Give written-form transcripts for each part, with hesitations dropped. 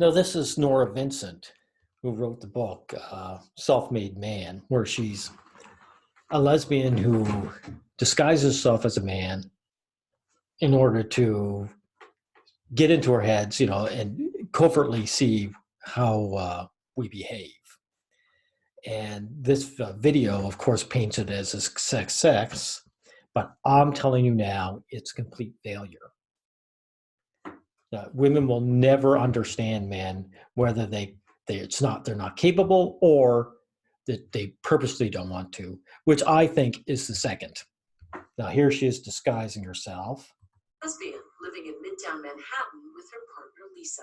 No, this is Nora Vincent, who wrote the book Self-Made Man, where she's a lesbian who disguises herself as a man in order to get into our heads, and covertly see how we behave. And this video, of course, paints it as a sex, but I'm telling you now, it's complete failure. Women will never understand men, whether they're not capable or that they purposely don't want to, which I think is the second. Now here she is disguising herself. Lesbian living in Midtown Manhattan with her partner Lisa.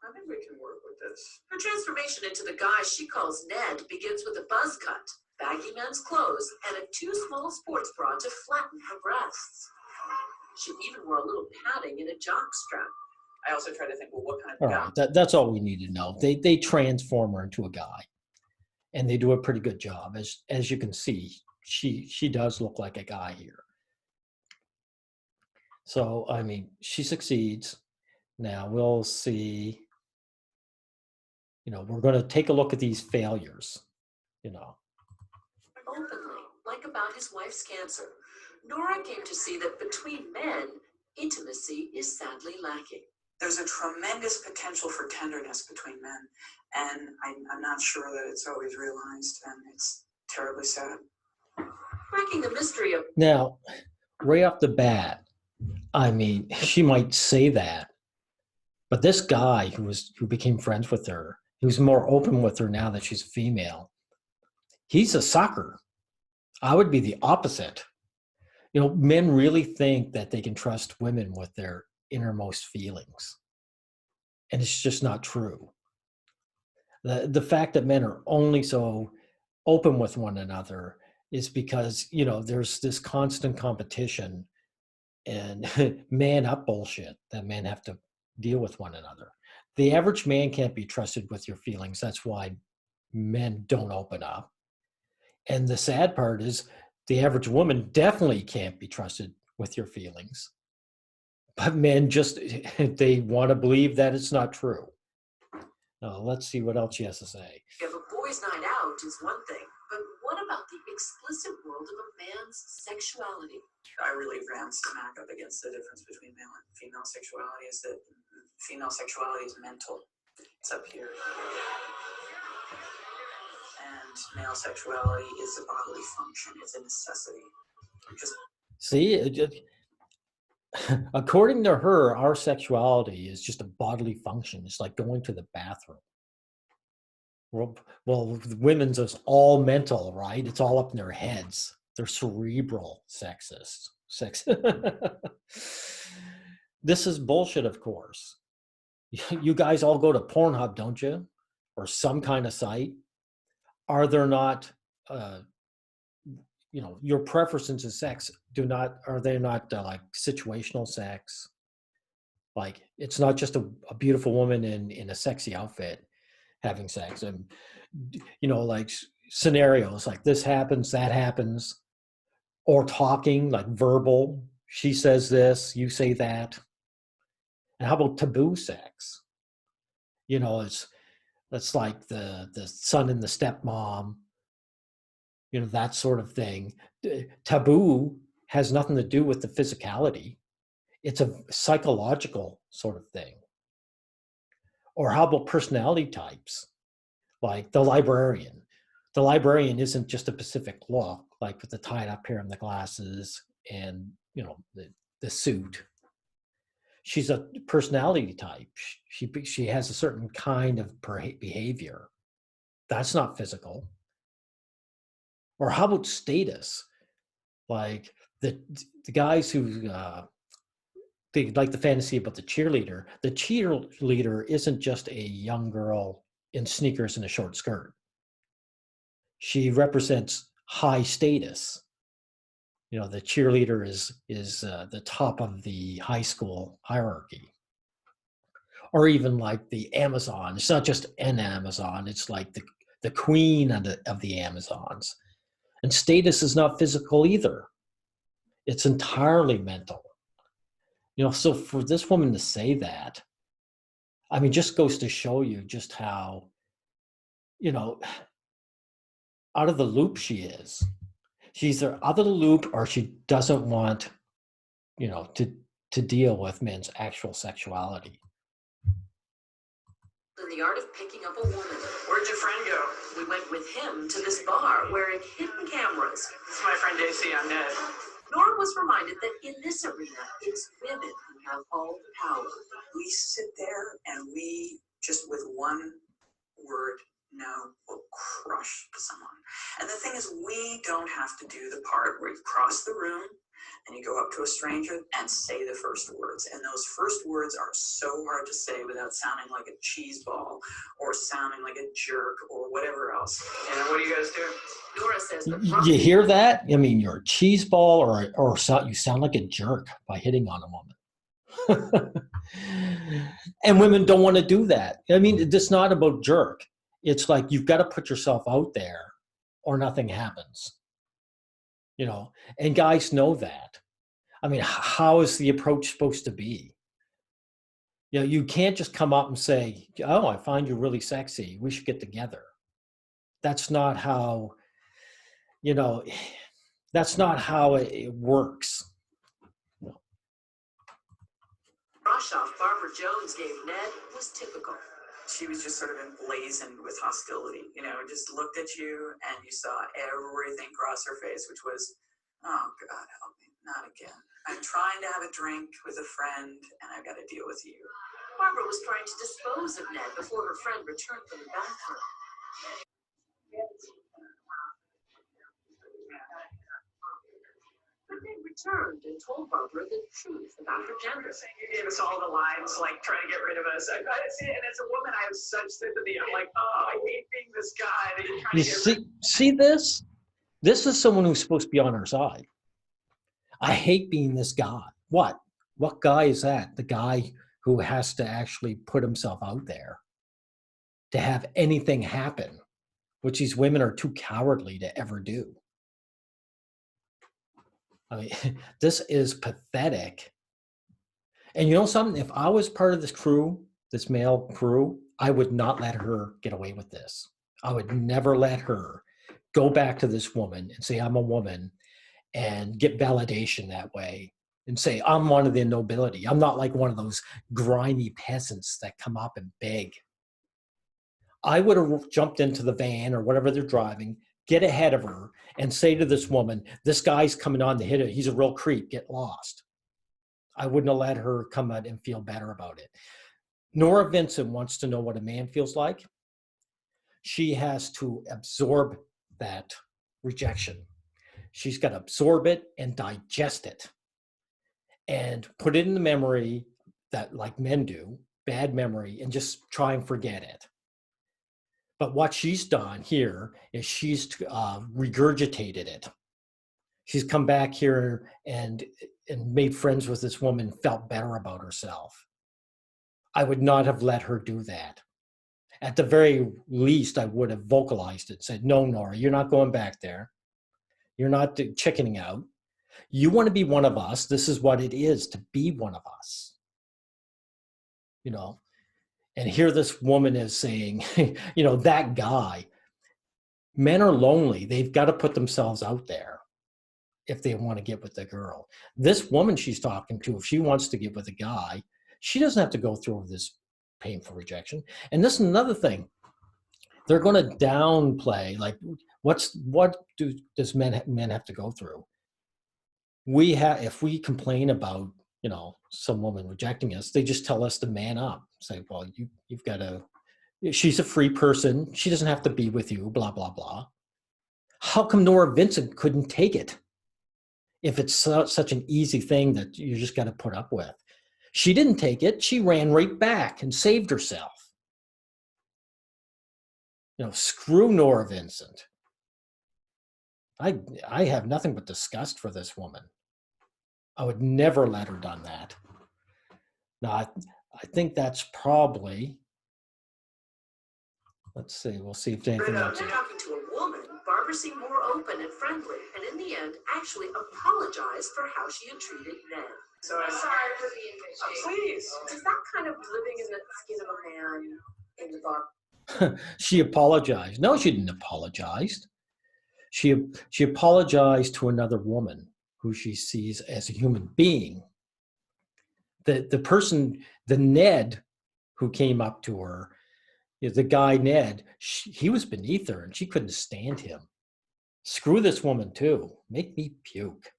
I think we can work with this. Her transformation into the guy she calls Ned begins with a buzz cut, baggy men's clothes, and a too small sports bra to flatten her breasts. She even wore a little padding and a jock strap. I also try to think, well, what kind All of guy? right, that's all we need to know. They transform her into a guy, and they do a pretty good job. As you can see, she does look like a guy here. So I mean, she succeeds. Now we'll see. We're going to take a look at these failures. Openly, like about his wife's cancer, Nora came to see that between men, intimacy is sadly lacking. There's a tremendous potential for tenderness between men, and I'm not sure that it's always realized, and it's terribly sad. Cracking the mystery of... Now, right off the bat, I mean, she might say that, but this guy who became friends with her, who's more open with her now that she's a female, he's a sucker. I would be the opposite. Men really think that they can trust women with their innermost feelings. And it's just not true. The fact that men are only so open with one another is because, there's this constant competition and man up bullshit that men have to deal with one another. The average man can't be trusted with your feelings. That's why men don't open up. And the sad part is the average woman definitely can't be trusted with your feelings. But men they want to believe that it's not true. Now, let's see what else she has to say. If a boys' night out is one thing, but what about the explicit world of a man's sexuality? I really ran smack up against the difference between male and female sexuality is that female sexuality is mental. It's up here. And male sexuality is a bodily function. It's a necessity. See, according to her, our sexuality is just a bodily function. It's like going to the bathroom. Well, women's is all mental, right? It's all up in their heads. They're cerebral sexists. This is bullshit, of course. You guys all go to Pornhub, don't you? Or some kind of site. Are there not, your preferences in sex are they not like situational sex? Like, it's not just a beautiful woman in a sexy outfit having sex. And, like scenarios like this happens, that happens, or talking, like verbal, she says this, you say that. And how about taboo sex? It's like the son and the stepmom, that sort of thing. Taboo has nothing to do with the physicality. It's a psychological sort of thing. Or how about personality types? Like the librarian. The librarian isn't just a specific look, like with the tied up hair and the glasses and, the suit. She's a personality type. She has a certain kind of behavior. That's not physical. Or how about status? Like the guys who they like the fantasy about the cheerleader. The cheerleader isn't just a young girl in sneakers and a short skirt. She represents high status. The cheerleader is the top of the high school hierarchy. Or even like the Amazon. It's not just an Amazon. It's like the queen of the Amazons. And status is not physical either. It's entirely mental. So for this woman to say that, I mean, just goes to show you just how, you know, out of the loop she is. She's either out of the loop or she doesn't want, to deal with men's actual sexuality. In the art of picking up a woman. Where'd your friend go? We went with him to this bar wearing hidden cameras. It's my friend Daisy, I'm Ned. Nora was reminded that in this arena, it's women who have all the power. We sit there and we just with one word, no, will crush someone. And the thing is, we don't have to do the part where you cross the room and you go up to a stranger and say the first words. And those first words are so hard to say without sounding like a cheese ball or sounding like a jerk or whatever else. And what do you guys do? Nora says You hear that? I mean, you're a cheese ball or you sound like a jerk by hitting on a woman. And women don't want to do that. I mean, it's not about jerk. It's like you've got to put yourself out there or nothing happens. And guys know that. I mean, how is the approach supposed to be? You can't just come up and say, oh, I find you really sexy. We should get together. That's not how, that's not how it works. Brush off Barbara Jones gave Ned was typical. She was just sort of emblazoned with hostility, just looked at you and you saw everything cross her face, which was, oh God, help me, not again. I'm trying to have a drink with a friend and I've got to deal with you. Barbara was trying to dispose of Ned before her friend returned from the bathroom. But Ned returned and told Barbara the truth about her gender. You gave us all the lines, like trying to get rid of us. And as a woman, I have such sympathy. I'm like, oh, I hate being this guy that you're trying to get rid of. See this? This is someone who's supposed to be on our side. I hate being this guy. What guy is that? The guy who has to actually put himself out there to have anything happen, which these women are too cowardly to ever do. I mean, this is pathetic. And you know something? If I was part of this crew, this male crew, I would not let her get away with this. I would never let her go back to this woman and say, I'm a woman, and get validation that way and say, I'm one of the nobility. I'm not like one of those grimy peasants that come up and beg. I would have jumped into the van or whatever they're driving, get ahead of her and say to this woman, this guy's coming on to hit her. He's a real creep. Get lost. I wouldn't have let her come out and feel better about it. Nora Vincent wants to know what a man feels like. She has to absorb that rejection. She's got to absorb it and digest it and put it in the memory that, like men do, bad memory, and just try and forget it. But what she's done here is she's regurgitated it. She's come back here and made friends with this woman, felt better about herself. I would not have let her do that. At the very least, I would have vocalized it, said, no, Nora, you're not going back there. You're not chickening out. You want to be one of us. This is what it is to be one of us. And here this woman is saying, that guy. Men are lonely. They've got to put themselves out there if they want to get with the girl. This woman she's talking to, if she wants to get with a guy, she doesn't have to go through this painful rejection. And this is another thing. They're going to downplay, like, what does men have to go through? If we complain about, some woman rejecting us, they just tell us to man up. Say, well, you've got to, she's a free person. She doesn't have to be with you, blah, blah, blah. How come Nora Vincent couldn't take it? If it's such an easy thing that you just got to put up with. She didn't take it. She ran right back and saved herself. Screw Nora Vincent. I have nothing but disgust for this woman. I would never let her done that. Now, I think that's probably, let's see, we'll see if anything else. After talking to a woman, Barbara seemed more open and friendly, and in the end, actually apologized for how she had treated Ned. So I'm Sorry for being bitchy. please. Is that kind of living in the skin of a man in the book? She apologized. No, she didn't apologize. She apologized to another woman who she sees as a human being. The person, the Ned who came up to her, the guy Ned, he was beneath her and she couldn't stand him. Screw this woman too. Make me puke.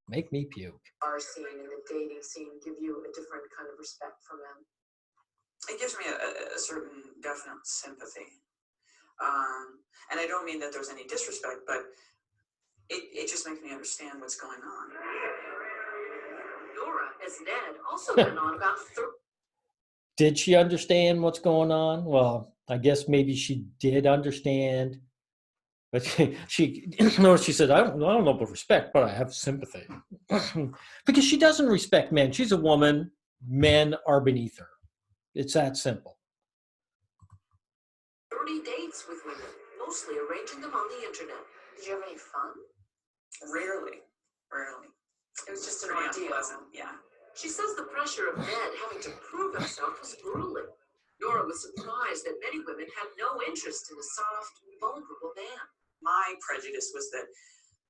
Make me puke. Our scene and the dating scene give you a different kind of respect for men. It gives me a certain definite sympathy. And I don't mean that there's any disrespect, but it just makes me understand what's going on. Nora, as Ned, also went on about Did she understand what's going on? Well, I guess maybe she did understand. But she said, I don't know about respect, but I have sympathy. Because she doesn't respect men. She's a woman. Men are beneath her. It's that simple. 30 dates with women, mostly arranging them on the internet. Did you have any fun? Rarely. It was just an Pretty ordeal. unpleasant, yeah. She says the pressure of Ned having to prove himself was grueling. Nora was surprised that many women had no interest in a soft, vulnerable man. My prejudice was that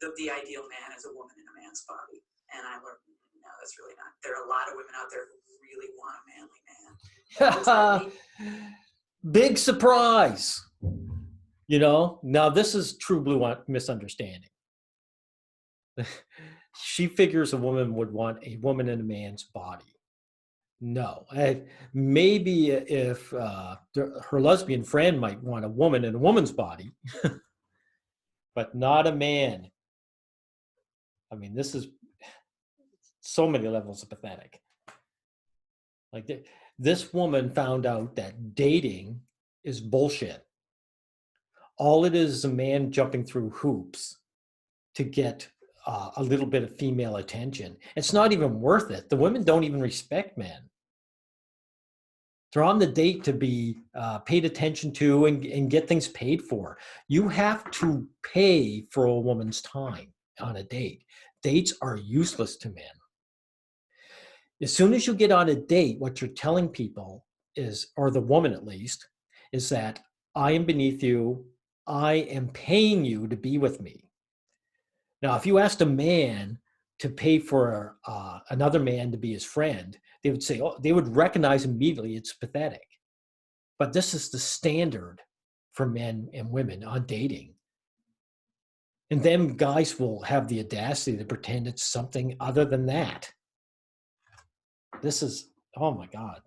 the ideal man is a woman in a man's body. And I learned, no, that's really not. There are a lot of women out there who really want a manly man. Big surprise. Now this is true blue misunderstanding. She figures a woman would want a woman in a man's body. No, maybe if her lesbian friend might want a woman in a woman's body, but not a man. I mean, this is so many levels of pathetic. Like this woman found out that dating is bullshit. All it is a man jumping through hoops to get a little bit of female attention. It's not even worth it. The women don't even respect men. They're on the date to be paid attention to and get things paid for. You have to pay for a woman's time on a date. Dates are useless to men. As soon as you get on a date, what you're telling people is, or the woman at least, is that I am beneath you. I am paying you to be with me. Now, if you asked a man to pay for another man to be his friend, they would say, oh, they would recognize immediately it's pathetic. But this is the standard for men and women on dating. And then guys will have the audacity to pretend it's something other than that. This is, oh my God,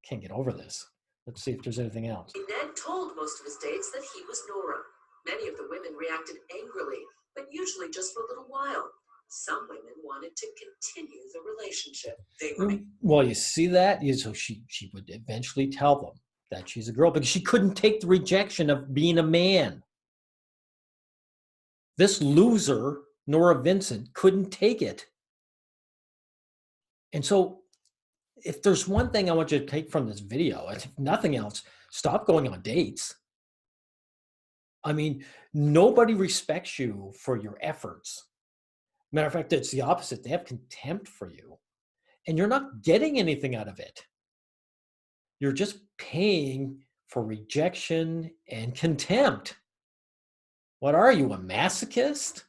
can't get over this. Let's see if there's anything else. Ned told most of his dates that he was Nora. Many of the women reacted angrily, but usually just for a little while. Some women wanted to continue the relationship. Well, you see that? So she would eventually tell them that she's a girl because she couldn't take the rejection of being a man. This loser, Nora Vincent, couldn't take it. And so if there's one thing I want you to take from this video, if nothing else, stop going on dates. I mean, nobody respects you for your efforts. Matter of fact, it's the opposite. They have contempt for you. And you're not getting anything out of it. You're just paying for rejection and contempt. What are you, a masochist?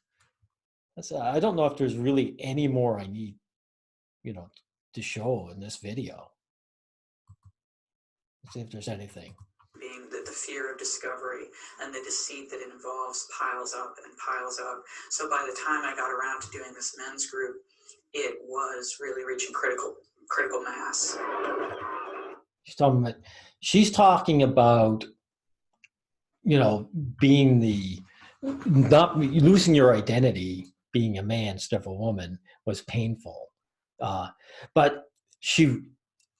I don't know if there's really any more I need, to show in this video. Let's see if there's anything. Being the fear of discovery and the deceit that it involves piles up and piles up. So by the time I got around to doing this men's group, it was really reaching critical mass. She's talking about, being not losing your identity, being a man instead of a woman was painful. But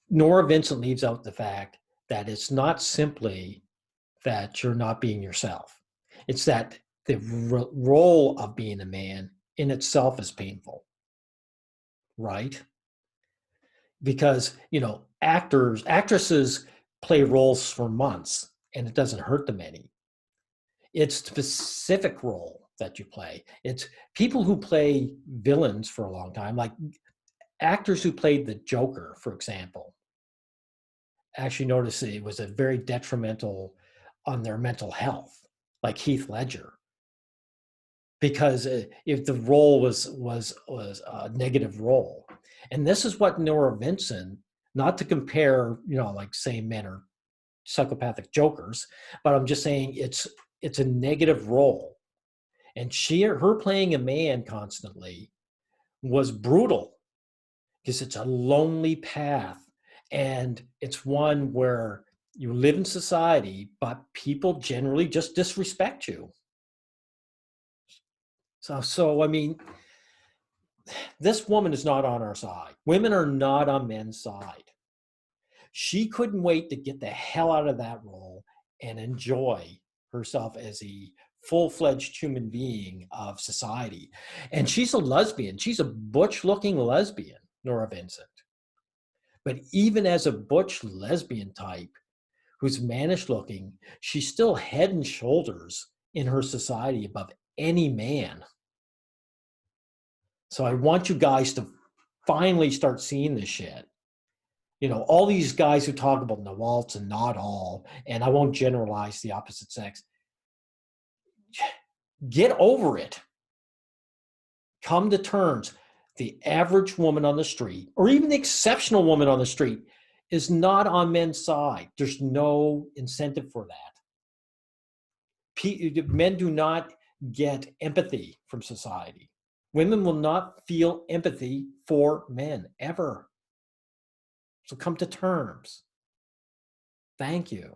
Nora Vincent leaves out the fact that it's not simply that you're not being yourself. It's that the role of being a man in itself is painful, right? Because, actresses play roles for months and it doesn't hurt them any. It's the specific role that you play. It's people who play villains for a long time, like actors who played the Joker, for example, actually noticed it was a very detrimental on their mental health, like Heath Ledger, because if the role was a negative role. And this is what Nora Vincent, not to compare, like saying men are psychopathic jokers, but I'm just saying it's a negative role. And her playing a man constantly was brutal, because it's a lonely path, and it's one where you live in society, but people generally just disrespect you. So I mean, this woman is not on our side. Women are not on men's side. She couldn't wait to get the hell out of that role and enjoy herself as a full-fledged human being of society. And she's a lesbian. She's a butch-looking lesbian, Nora Vincent. But even as a butch lesbian type who's mannish-looking, she's still head and shoulders in her society above any man. So I want you guys to finally start seeing this shit. All these guys who talk about the waltz and not all, and I won't generalize the opposite sex. Get over it. Come to terms. The average woman on the street, or even the exceptional woman on the street, is not on men's side. There's no incentive for that. Men do not get empathy from society. Women will not feel empathy for men, ever. So come to terms. Thank you.